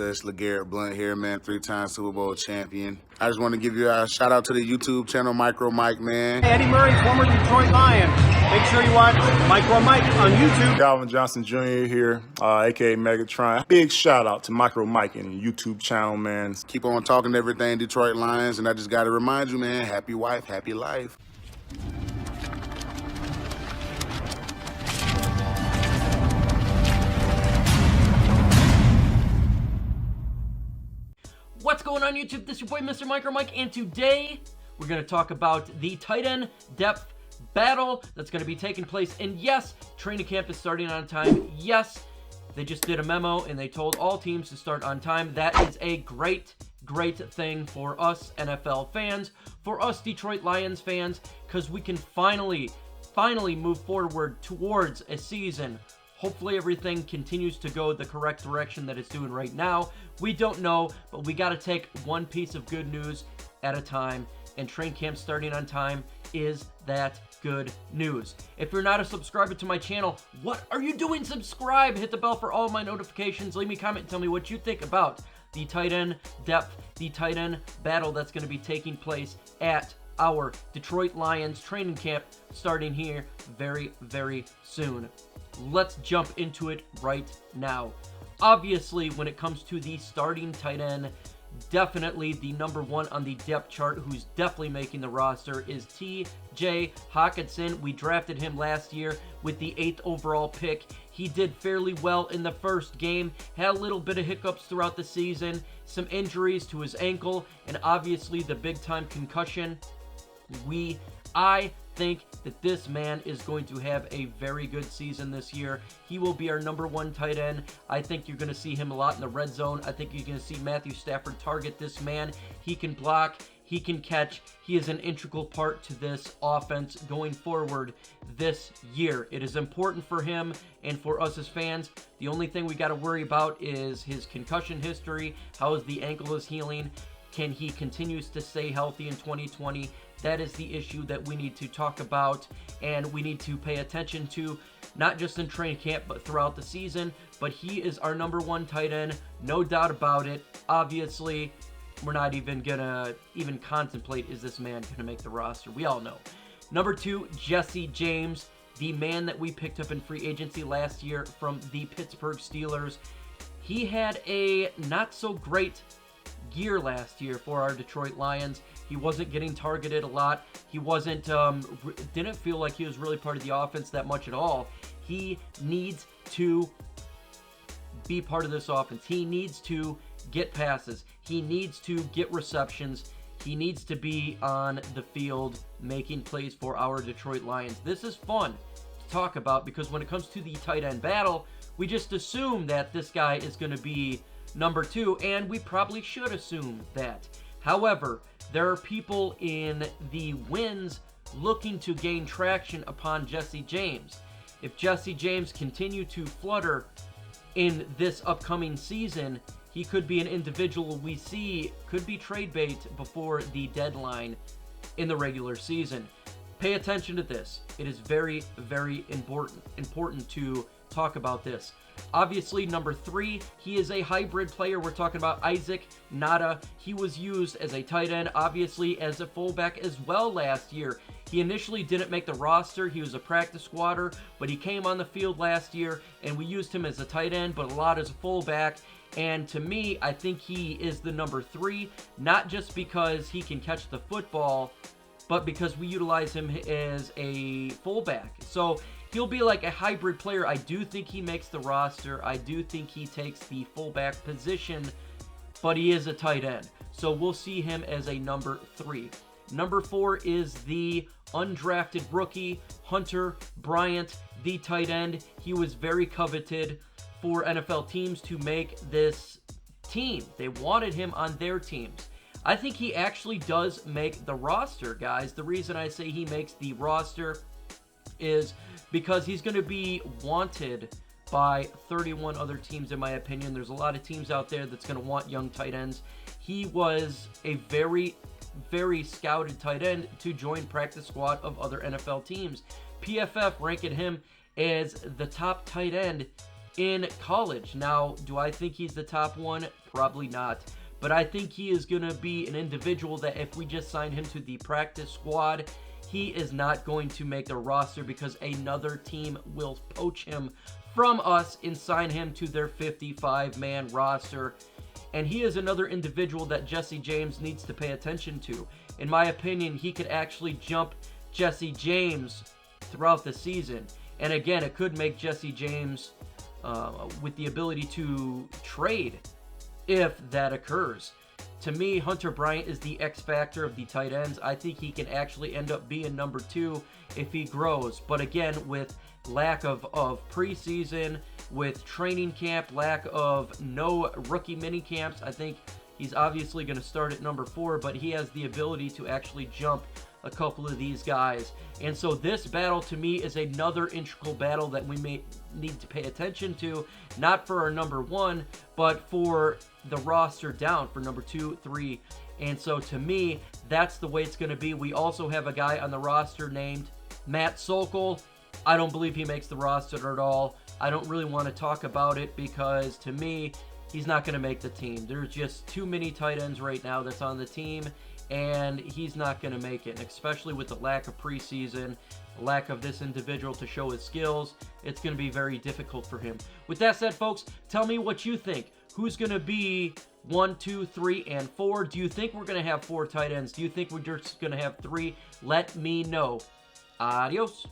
It's LeGarrette Blunt here, man, 3-time Super Bowl champion. I just want to give you a shout out to the YouTube channel, MicroMike, man. Eddie Murray, former Detroit Lion. Make sure you watch MicroMike on YouTube. Calvin Johnson Jr. here, aka Megatron. Big shout out to MicroMike and YouTube channel, man. Keep on talking everything Detroit Lions, and I just got to remind you, man, happy wife, happy life. What's going on YouTube? This is your boy Mr. MicroMike, and today we're going to talk about the tight end depth battle that's going to be taking place. And yes, training camp is starting on time. Yes, they just did a memo and they told all teams to start on time. That is a great thing for us NFL fans, for us Detroit Lions fans, because we can finally move forward towards a season. Hopefully everything continues to go the correct direction that it's doing right now. We don't know, but we got to take one piece of good news at a time, and training camp starting on time is that good news. If you're not a subscriber to my channel, what are you doing? Subscribe, hit the bell for all of my notifications, leave me a comment and tell me what you think about the tight end depth, the tight end battle that's going to be taking place at our Detroit Lions training camp starting here very soon. Let's jump into it right now. Obviously, when it comes to the starting tight end, definitely the number one on the depth chart, who's definitely making the roster, is T.J. Hockenson. We drafted him last year with the 8th overall pick. He did fairly well in the first game, had a little bit of hiccups throughout the season, some injuries to his ankle, and obviously the big-time concussion. I think that this man is going to have a very good season this year. He will be our number one tight end. I think you're going to see him a lot in the red zone. I think you're going to see Matthew Stafford target this man. He can block, he can catch. He is an integral part to this offense going forward this year. It is important for him and for us as fans. The only thing we got to worry about is his concussion history. How is the ankle is healing? Can he continues to stay healthy in 2020? That is the issue that we need to talk about, and we need to pay attention to, not just in training camp, but throughout the season. But he is our number one tight end, no doubt about it. Obviously, we're not even gonna contemplate, is this man gonna make the roster? We all know. Number 2, Jesse James, the man that we picked up in free agency last year from the Pittsburgh Steelers. He had a not so great year last year for our Detroit Lions. He wasn't getting targeted a lot. He wasn't, didn't feel like he was really part of the offense that much at all. He needs to be part of this offense. He needs to get passes. He needs to get receptions. He needs to be on the field making plays for our Detroit Lions. This is fun to talk about because when it comes to the tight end battle, we just assume that this guy is going to be number 2, and we probably should assume that. However, there are people in the wins looking to gain traction upon Jesse James. If Jesse James continue to flutter in this upcoming season, he could be an individual we see could be trade bait before the deadline in the regular season. Pay attention to this. It is very important to talk about this. Obviously, number 3, he is a hybrid player. We're talking about Isaac Ngata. He was used as a tight end, obviously as a fullback as well last year. He initially didn't make the roster. He was a practice squatter, but he came on the field last year, and we used him as a tight end, but a lot as a fullback. And to me, I think he is the number 3, not just because he can catch the football, but because we utilize him as a fullback. So he'll be like a hybrid player. I do think he makes the roster. I do think he takes the fullback position, but he is a tight end. So we'll see him as a number 3. Number 4 is the undrafted rookie, Hunter Bryant, the tight end. He was very coveted for NFL teams to make this team. They wanted him on their teams. I think he actually does make the roster, guys. The reason I say he makes the roster is because he's going to be wanted by 31 other teams, in my opinion. There's a lot of teams out there that's going to want young tight ends. He was a very scouted tight end to join practice squad of other NFL teams. PFF ranking him as the top tight end in college. Now, do I think he's the top one? Probably not. But I think he is going to be an individual that if we just sign him to the practice squad, he is not going to make the roster because another team will poach him from us and sign him to their 55-man roster. And he is another individual that Jesse James needs to pay attention to. In my opinion, he could actually jump Jesse James throughout the season. And again, it could make Jesse James with the ability to trade if that occurs. To me, Hunter Bryant is the X factor of the tight ends. I think he can actually end up being number 2 if he grows. But again, with lack of preseason, with training camp, lack of no rookie mini camps, I think he's obviously going to start at number 4, but he has the ability to actually jump a couple of these guys. And so this battle to me is another integral battle that we may need to pay attention to, not for our number 1, but for the roster down for number 2, 3. And so to me, that's the way it's going to be. We also have a guy on the roster named Matt Sokol. I don't believe he makes the roster at all. I don't really want to talk about it because to me, he's not going to make the team. There's just too many tight ends right now that's on the team, and he's not going to make it. And especially with the lack of preseason, the lack of this individual to show his skills, it's going to be very difficult for him. With that said, folks, tell me what you think. Who's going to be 1, 2, 3, and 4? Do you think we're going to have 4 tight ends? Do you think we're just going to have 3? Let me know. Adios.